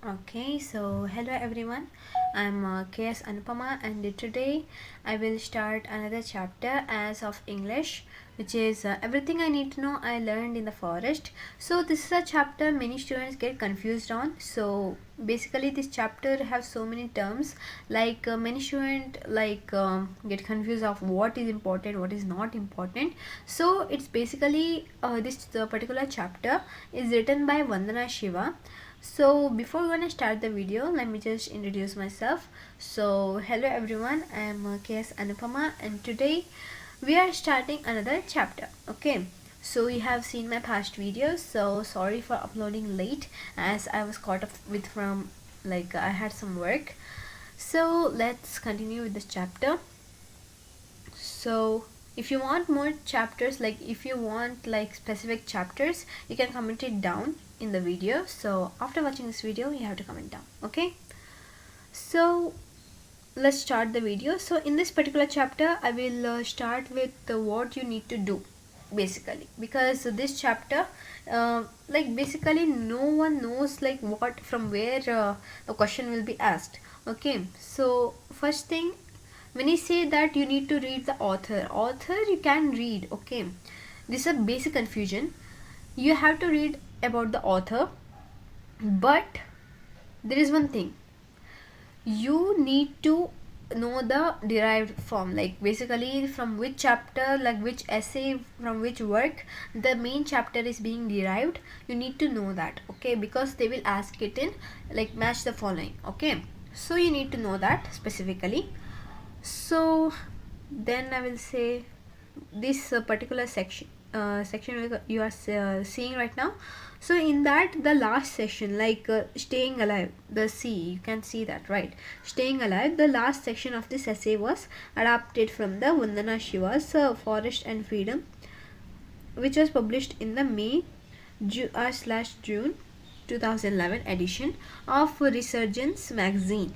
Okay, so hello everyone. I'm KS Anupama, and today I will start another chapter as of English, which is everything I need to know I learned in the forest. So this is a chapter many students get confused on. So basically, this chapter has so many terms, like many students get confused of what is important, what is not important. So it's basically this particular chapter is written by Vandana Shiva. So before we're gonna start the video, let me just introduce myself. So hello everyone, I am KS Anupama, and today we are starting another chapter. Okay, so you have seen my past videos, so sorry for uploading late as I was caught up with from I had some work. So let's continue with this chapter. So if you want more chapters, like if you want like specific chapters, you can comment it down in the video. So after watching this video, you have to comment down. Okay, so let's start the video. So in this particular chapter, I will start with what you need to do basically, because this chapter basically no one knows like what from where the question will be asked. Okay, so first thing, when you say that you need to read the author you can read. Okay, this is a basic confusion. You have to read about the author, but there is one thing, you need to know the derived form, like basically from which chapter, like which essay, from which work the main chapter is being derived. You need to know that. Okay, because they will ask it in like match the following. Okay, so you need to know that specifically. So then I will say this particular section you are seeing right now. So in that, the last section, staying alive, the sea, you can see that, right? Staying alive, the last section of this essay was adapted from the Vandana Shiva's Forest and Freedom, which was published in the June 2011 edition of Resurgence magazine.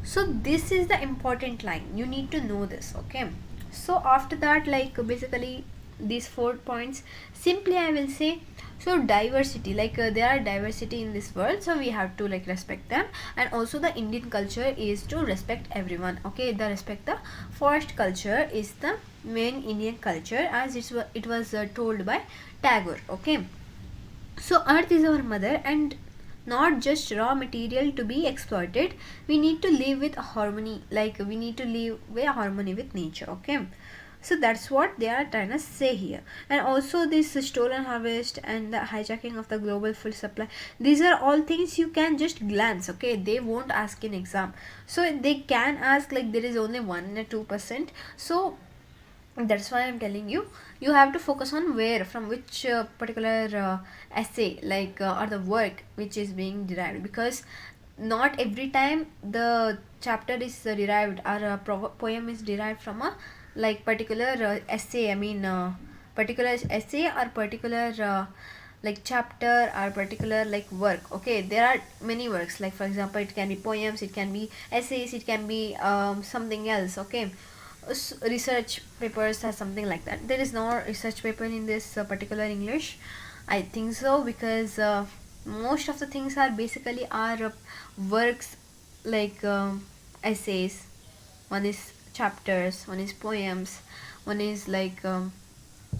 So this is the important line, you need to know this. Okay, so after that, basically these 4 points, simply I will say, so diversity, there are diversity in this world, so we have to respect them. And also the Indian culture is to respect everyone. Okay, the respect the forest culture is the main Indian culture, as it was told by Tagore. Okay, so earth is our mother and not just raw material to be exploited. We need to live with harmony, we need to live with harmony with nature. Okay, so that's what they are trying to say here. And also this stolen harvest and the hijacking of the global food supply, these are all things you can just glance. Okay, they won't ask in exam, so they can ask like there is only 1 or 2%. So that's why I'm telling you, you have to focus on where, from which particular essay, or the work which is being derived, because not every time the chapter is derived, or a poem is derived from a particular essay. I mean particular essay or particular chapter or particular work. Okay, there are many works, like for example it can be poems, it can be essays, it can be something else. Okay, research papers or something like that. There is no research paper in this particular English, I think so, because most of the things are basically are works, essays. One is chapters, one is poems, one is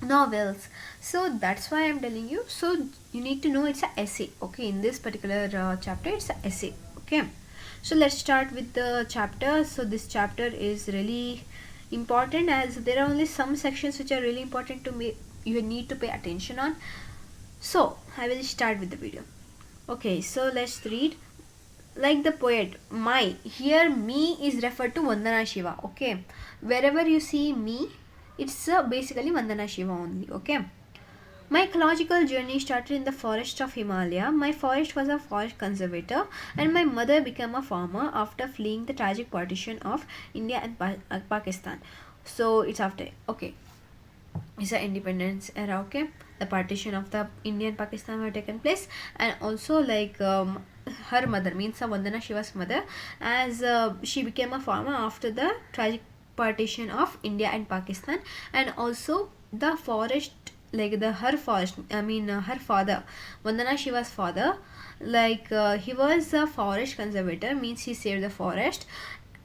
novels. So that's why I'm telling you, so you need to know it's a essay. Okay, in this particular chapter it's a essay. Okay, so let's start with the chapter. So this chapter is really important, as there are only some sections which are really important to me, you need to pay attention on. So I will start with the video. Okay, so let's read. Like the poet, my, here me is referred to Vandana Shiva. Okay, wherever you see me, it's basically Vandana Shiva only. Okay, my ecological journey started in the forest of Himalaya. My forest was a forest conservator, and my mother became a farmer after fleeing the tragic partition of India and Pakistan. So it's after, okay, it's the independence era. Okay, the partition of the India and Pakistan were taken place, and also her mother, means Vandana Shiva's mother, as she became a farmer after the tragic partition of India and Pakistan. And also the forest, her forest, I mean her father, Vandana Shiva's father, he was a forest conservator, means he saved the forest,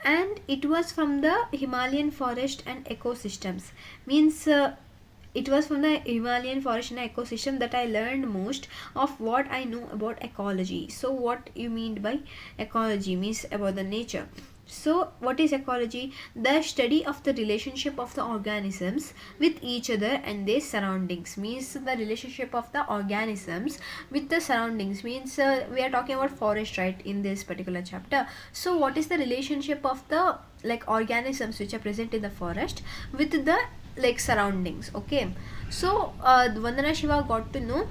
and it was from the Himalayan forest and ecosystems, means it was from the Himalayan forest and ecosystem that I learned most of what I know about ecology. So what you mean by ecology means about the nature. So what is ecology? The study of the relationship of the organisms with each other and their surroundings, means the relationship of the organisms with the surroundings, means we are talking about forest, right, in this particular chapter. So what is the relationship of the organisms which are present in the forest with the surroundings? Okay, so Vandana Shiva got to know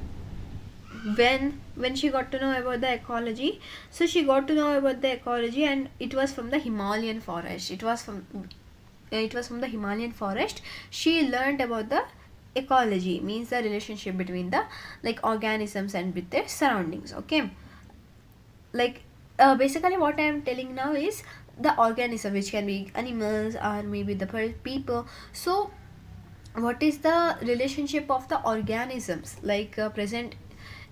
when she got to know about the ecology. So she got to know about the ecology, and it was from the Himalayan forest. It was from the Himalayan forest she learned about the ecology, means the relationship between the organisms and with their surroundings. Okay, basically what I am telling now is the organism, which can be animals or maybe the people. So what is the relationship of the organisms present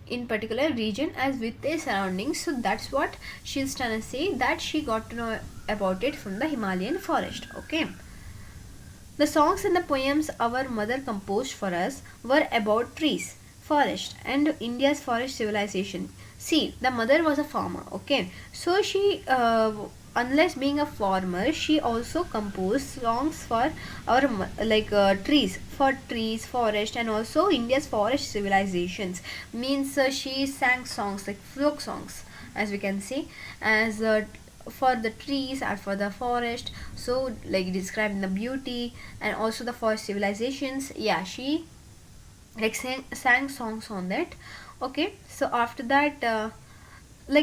in particular region as with their surroundings? So that's what she's trying to say, that she got to know about it from the Himalayan forest. Okay, the songs and the poems our mother composed for us were about trees, forest, and India's forest civilization. See, the mother was a farmer, okay? So she, unless being a farmer, she also composed songs for our trees, for trees, forest, and also India's forest civilizations. Means she sang songs like folk songs, as we can see, as for the trees and for the forest. So describing the beauty and also the forest civilizations. Yeah, she sang songs on that. Okay, so after that,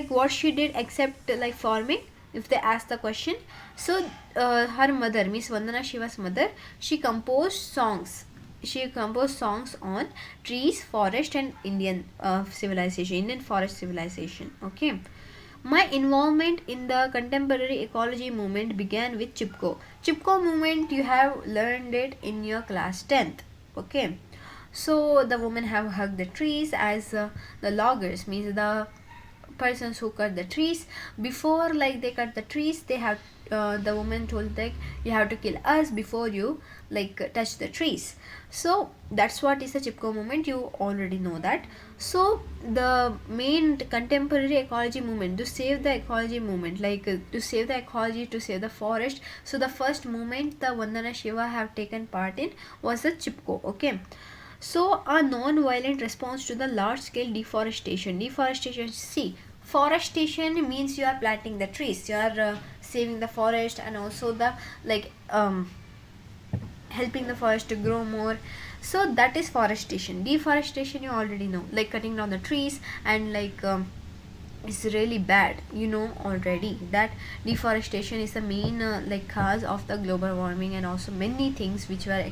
what she did except farming, if they ask the question. So her mother, Miss Vandana Shiva's mother, she composed songs on trees, forest, and Indian forest civilization. Okay, my involvement in the contemporary ecology movement began with Chipko. Chipko movement, you have learned it in your class 10th. Okay, so the women have hugged the trees as the loggers, means the persons who cut the trees. Before they cut the trees, they have the woman told you have to kill us before you touch the trees. So that's what is the Chipko movement, you already know that. So the main contemporary ecology movement, to save the ecology movement, to save the ecology, to save the forest. So the first movement the Vandana Shiva have taken part in was the Chipko. Okay, so a non-violent response to the large-scale deforestation. See, forestation means you are planting the trees, you are saving the forest, and also the helping the forest to grow more. So that is forestation. Deforestation, you already know, cutting down the trees, and it's really bad, you know already that deforestation is the main cause of the global warming, and also many things which we are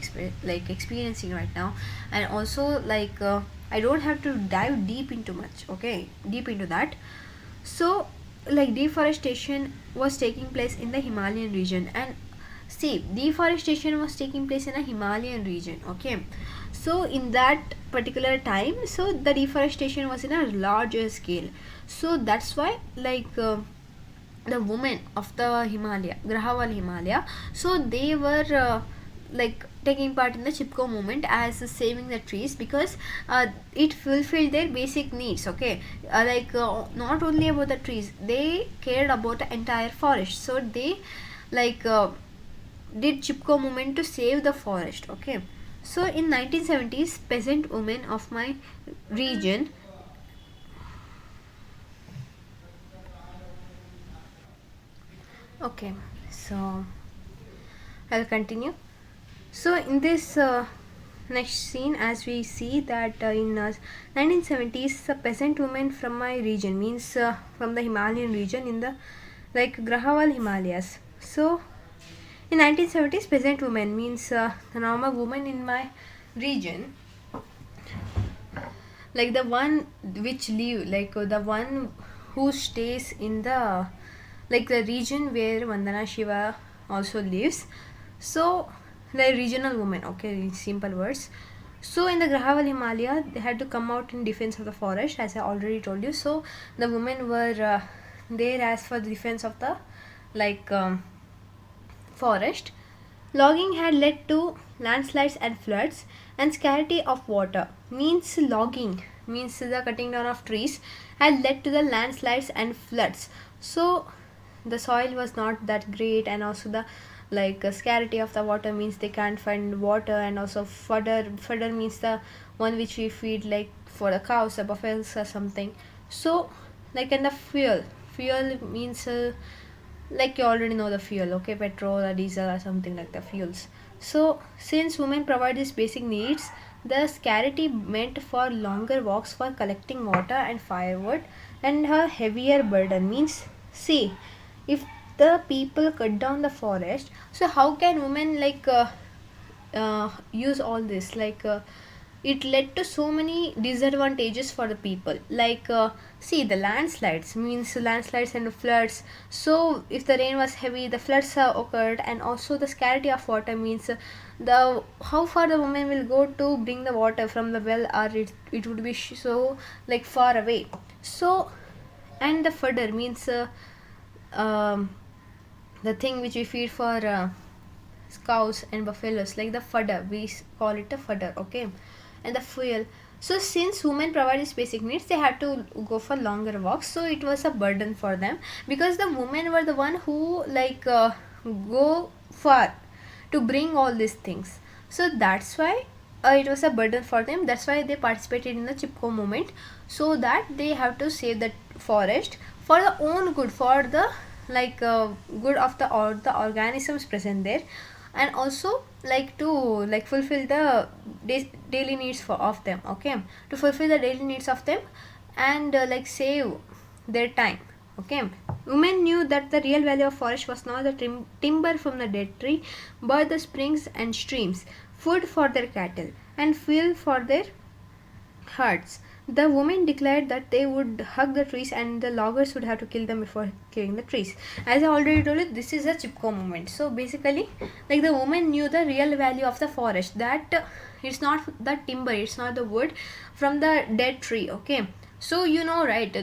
experiencing right now. And also I don't have to dive deep into that. So deforestation was taking place in the Himalayan region, and see, deforestation was taking place in a Himalayan region. Okay, so in that particular time, so the deforestation was in a larger scale. So that's why the women of the Himalaya, Grahawal Himalaya, so they were taking part in the Chipko movement as saving the trees, because it fulfilled their basic needs. Okay, not only about the trees, they cared about the entire forest. So they did Chipko movement to save the forest. Okay, so in 1970s, peasant women of my region. Okay, so I'll continue. So in this next scene, as we see that in 1970s, a peasant woman from my region, means from the Himalayan region in the Grahawal Himalayas. So in 1970s, peasant woman means the normal woman in my region, the one which live, the one who stays in the the region where Vandana Shiva also lives. So the regional woman, okay, in simple words. So in the Grahaval Himalaya, they had to come out in defense of the forest, as I already told you. So the women were there as for the defense of the like forest. Logging had led to landslides and floods, and scarcity of water. Means logging means the cutting down of trees had led to the landslides and floods. So the soil was not that great, and also the scarcity of the water means they can't find water, and also fodder means the one which we feed like for the cows, the buffaloes or something. So and the fuel means like you already know the fuel, okay, petrol or diesel or something like the fuels. So since women provide these basic needs, the scarcity meant for longer walks for collecting water and firewood, and a heavier burden means, see, if the people cut down the forest, so how can women use all this it led to so many disadvantages for the people, see, the landslides means landslides and floods. So if the rain was heavy, the floods occurred, and also the scarcity of water means the how far the woman will go to bring the water from the well, or it would be so far away. So and the fodder means um, the thing which we feed for cows and buffaloes, like the fodder, we call it a fodder, okay, and the fuel. So since women provide these basic needs, they had to go for longer walks, so it was a burden for them, because the women were the one who go far to bring all these things. So that's why it was a burden for them. That's why they participated in the chipko movement, so that they have to save the forest for the own good, for the good of the all the organisms present there, and also to fulfill the daily needs for of them, okay, to fulfill the daily needs of them, and save their time, okay. Women knew that the real value of forest was not the timber from the dead tree, but the springs and streams, food for their cattle, and fuel for their herds. The women declared that they would hug the trees, and the loggers would have to kill them before killing the trees. As I already told you, this is a chipko movement. So basically, the woman knew the real value of the forest, that it's not the timber, it's not the wood from the dead tree, okay. So you know, right,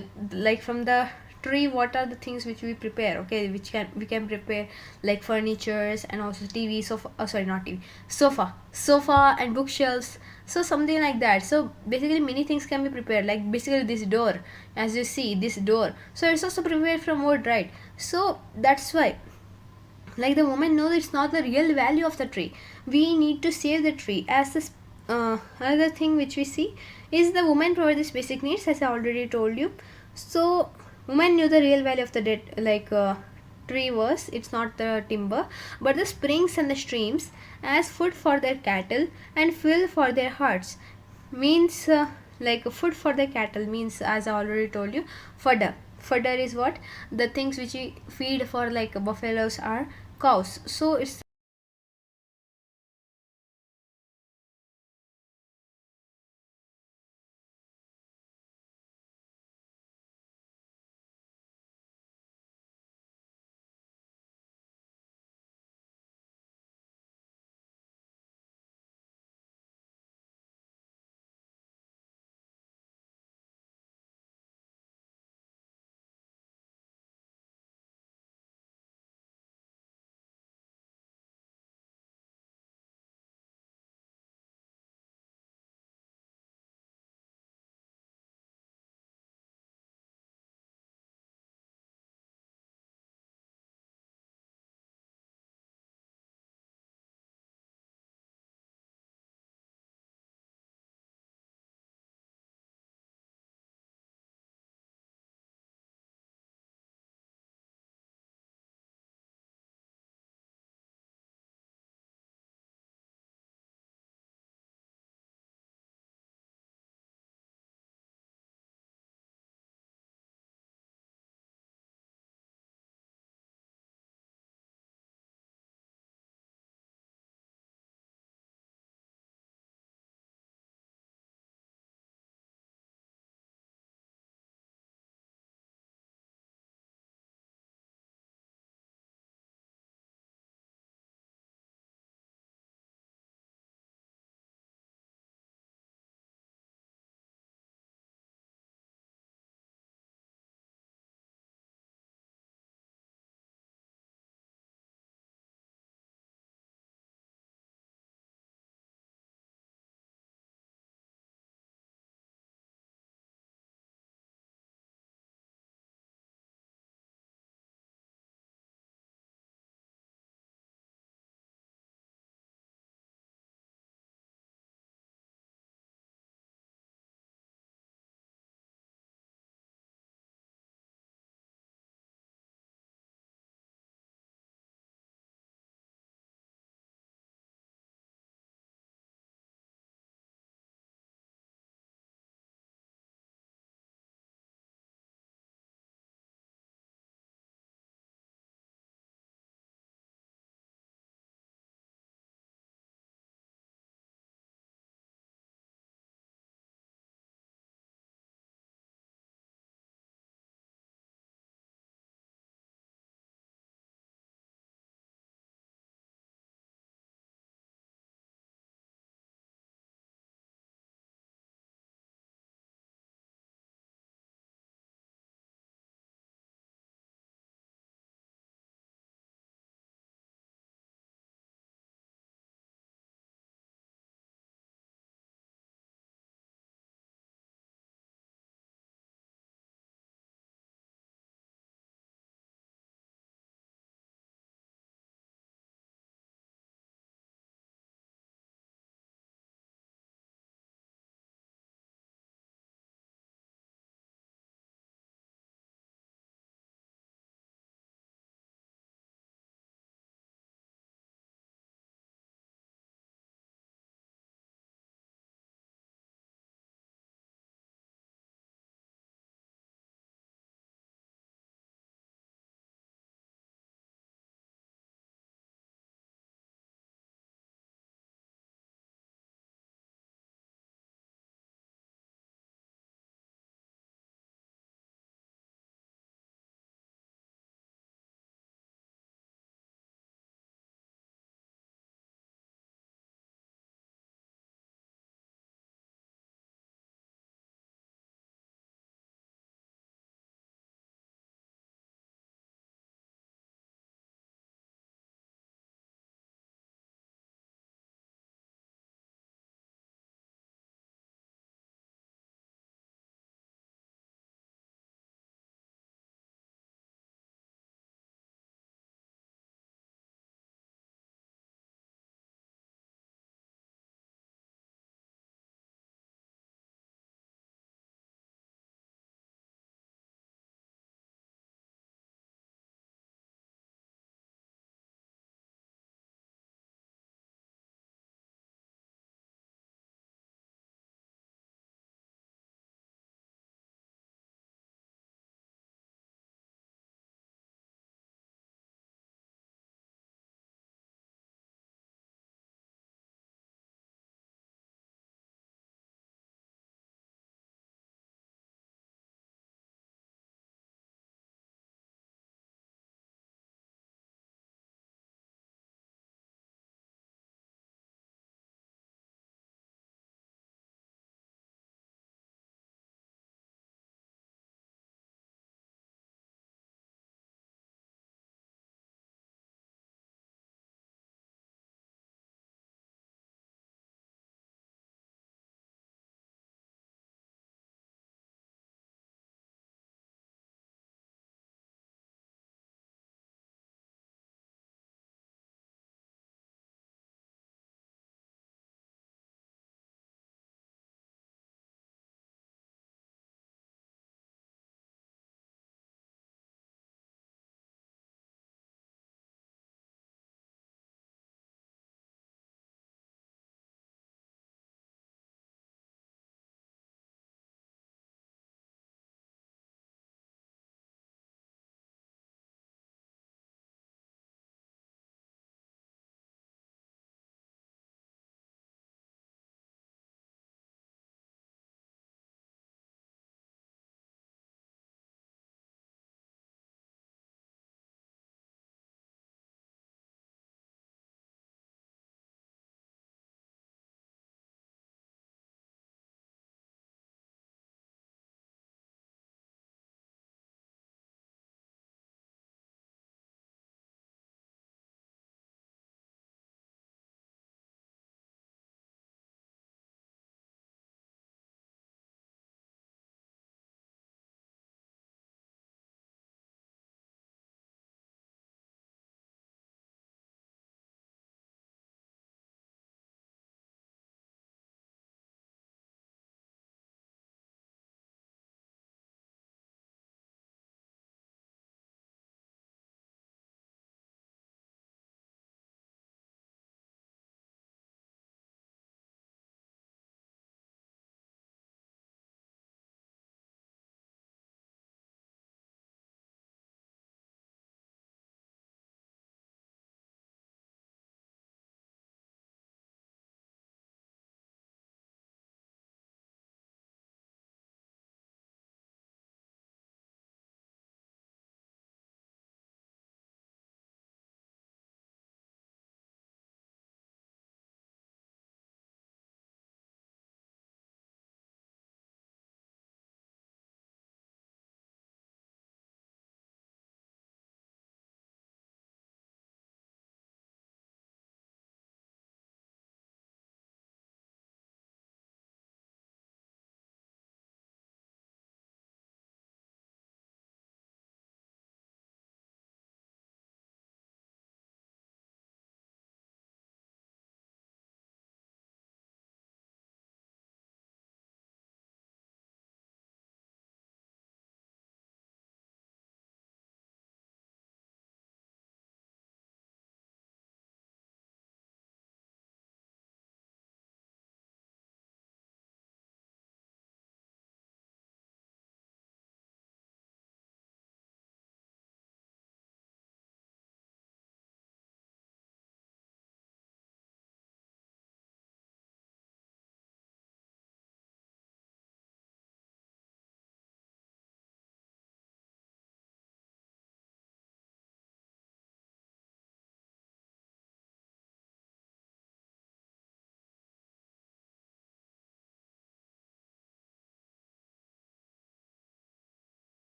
from the tree, what are the things which we prepare, okay, which we can prepare like furnitures, and also TV, sofa, sorry, not TV, sofa and bookshelves, so something like that. So basically many things can be prepared, like basically this door, as you see this door, so it's also prepared from wood, right? So that's why the woman knows it's not the real value of the tree, we need to save the tree. As this another thing which we see is the woman provide these basic needs, as I already told you. So women knew the real value of the dead tree was, it's not the timber, but the springs and the streams, as food for their cattle and fuel for their herds. Means food for the cattle means, as I already told you, fodder is what, the things which we feed for buffaloes are cows. So it's